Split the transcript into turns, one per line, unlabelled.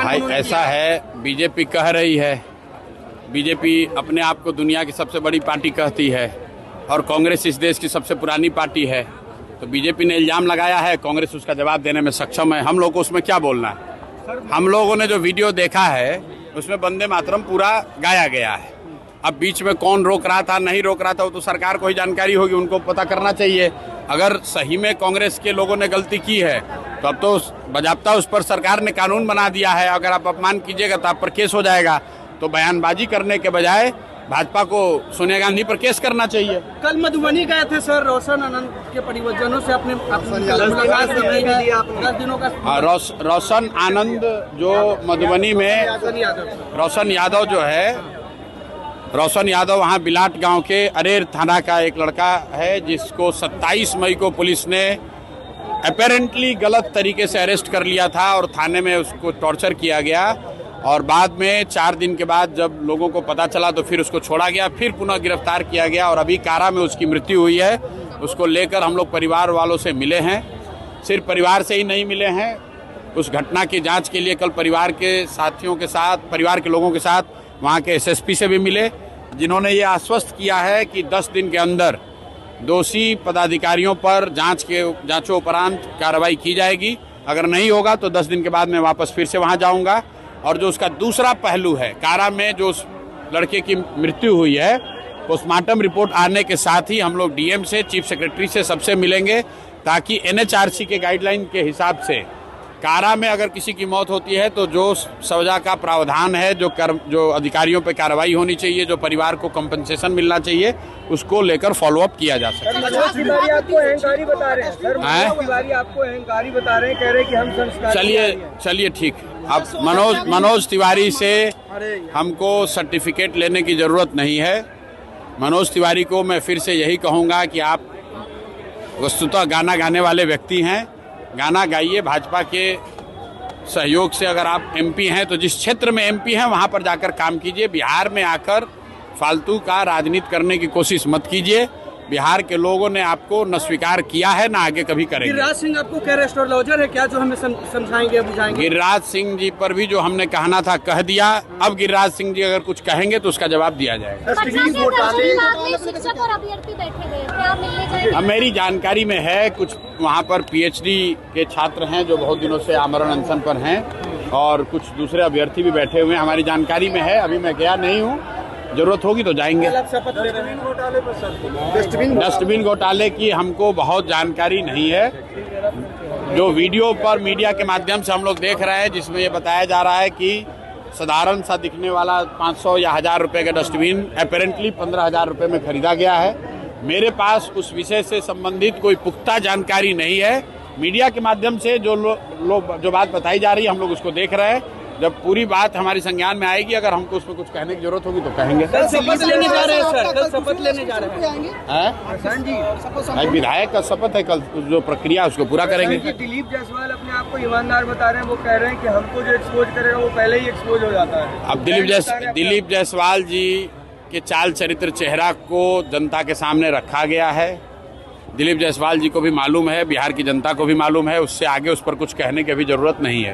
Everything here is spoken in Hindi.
भाई ऐसा है, बीजेपी कह रही है, बीजेपी अपने आप को दुनिया की सबसे बड़ी पार्टी कहती है और कांग्रेस इस देश की सबसे पुरानी पार्टी है। तो बीजेपी ने इल्जाम लगाया है, कांग्रेस उसका जवाब देने में सक्षम है। हम लोग को उसमें क्या बोलना है? हम लोगों ने जो वीडियो देखा है उसमें वंदे मातरम पूरा गाया गया है। अब बीच में कौन रोक रहा था नहीं रोक रहा था वो तो सरकार को ही जानकारी होगी, उनको पता करना चाहिए। अगर सही में कांग्रेस के लोगों ने गलती की है तो अब तो बजाबता उस पर सरकार ने कानून बना दिया है। अगर आप अपमान कीजिएगा तो आप पर केस हो जाएगा। तो बयानबाजी करने के बजाय भाजपा को सोनिया गांधी पर केस करना चाहिए।
कल मधुबनी गए थे सर, रोशन आनंद के परिवारजनों से अपने मुलाकात करने का 10 दिनों का।
रोशन आनंद जो मधुबनी में, रोशन यादव जो है, रोशन यादव वहाँ बिलाट गांव के अरेर थाना का एक लड़का है जिसको 27 मई को पुलिस ने अपेरेंटली गलत तरीके से अरेस्ट कर लिया था और थाने में उसको टॉर्चर किया गया और बाद में 4 दिन के बाद जब लोगों को पता चला तो फिर उसको छोड़ा गया, फिर पुनः गिरफ्तार किया गया और अभी कारा में उसकी मृत्यु हुई है। उसको लेकर हम लोग परिवार वालों से मिले हैं। सिर्फ परिवार से ही नहीं मिले हैं, उस घटना की जांच के लिए कल परिवार के साथियों के साथ, परिवार के लोगों के साथ वहाँ के एसएसपी से भी मिले, जिन्होंने ये आश्वस्त किया है कि 10 दिन के अंदर दोषी पदाधिकारियों पर जांचोपरांत कार्रवाई की जाएगी। अगर नहीं होगा तो 10 दिन के बाद मैं वापस फिर से वहाँ जाऊँगा। और जो उसका दूसरा पहलू है, कारा में जो उस लड़के की मृत्यु हुई है, पोस्टमार्टम रिपोर्ट आने के साथ ही हम लोग डीएम से, चीफ सेक्रेटरी से, सबसे मिलेंगे ताकि एनएचआरसी के गाइडलाइन के हिसाब से कारा में अगर किसी की मौत होती है तो जो सजा का प्रावधान है, जो अधिकारियों पे कार्रवाई होनी चाहिए, जो परिवार को कंपनसेशन मिलना चाहिए, उसको लेकर फॉलोअप किया जा सकता है।
मनोज तिवारी आपको अहंकारी बता रहे हैं सर, मनोज तिवारी आपको अहंकारी बता रहे हैं, कह रहे हैं कि हम संस्कारी।
चलिए ठीक, अब मनोज तिवारी से हमको सर्टिफिकेट लेने की जरूरत नहीं है। मनोज तिवारी को मैं फिर से यही कहूँगा कि आप वस्तुतः गाना गाने वाले व्यक्ति हैं, गाना गाइए। भाजपा के सहयोग से अगर आप एमपी हैं तो जिस क्षेत्र में एमपी हैं वहां पर जाकर काम कीजिए। बिहार में आकर फालतू का राजनीति करने की कोशिश मत कीजिए। बिहार के लोगों ने आपको न स्वीकार किया है, न आगे कभी करेंगे।
गिरिराज सिंह आपको क्या एस्ट्रोलॉजर है क्या, जो हमें समझाएंगे बुझाएंगे?
गिरिराज सिंह जी पर भी जो हमने कहना था कह दिया। अब गिरिराज सिंह जी अगर कुछ कहेंगे तो उसका जवाब दिया जाएगा। अब मेरी जानकारी में है कुछ वहाँ पर पीएचडी के छात्र हैं जो बहुत दिनों से आमरण अनशन पर हैं और कुछ दूसरे अभ्यर्थी भी बैठे हुए हैं, हमारी जानकारी में है। अभी मैं गया नहीं हूँ, जरूरत होगी तो जाएंगे। डस्टबिन घोटाले की हमको बहुत जानकारी नहीं है। जो वीडियो पर मीडिया के माध्यम से हम लोग देख रहे हैं जिसमें ये बताया जा रहा है कि साधारण सा दिखने वाला 500 या 1000 रुपए का डस्टबिन अपेरेंटली 15,000 रुपए में खरीदा गया है। मेरे पास उस विषय से संबंधित कोई पुख्ता जानकारी नहीं है। मीडिया के माध्यम से जो बात बताई जा रही है हम लोग उसको देख रहे हैं। जब पूरी बात हमारी संज्ञान में आएगी, अगर हमको उसमें कुछ कहने की जरूरत होगी तो कहेंगे।
कल शपथ लेने जा रहे हैं सर, कल शपथ लेने जा रहे
हैं। विधायक का शपथ है, कल जो प्रक्रिया उसको पूरा करेंगे।
दिलीप जायसवाल अपने आप को ईमानदार बता रहे हैं, वो कह रहे हैं कि हमको जो एक्सपोज करेगा वो पहले ही एक्सपोज हो जाता है।
अब दिलीप जायसवाल जी के चाल चरित्र चेहरा को जनता के सामने रखा गया है। दिलीप जायसवाल जी को भी मालूम है, बिहार की जनता को भी मालूम है, उससे आगे उस पर कुछ कहने की भी जरूरत नहीं है।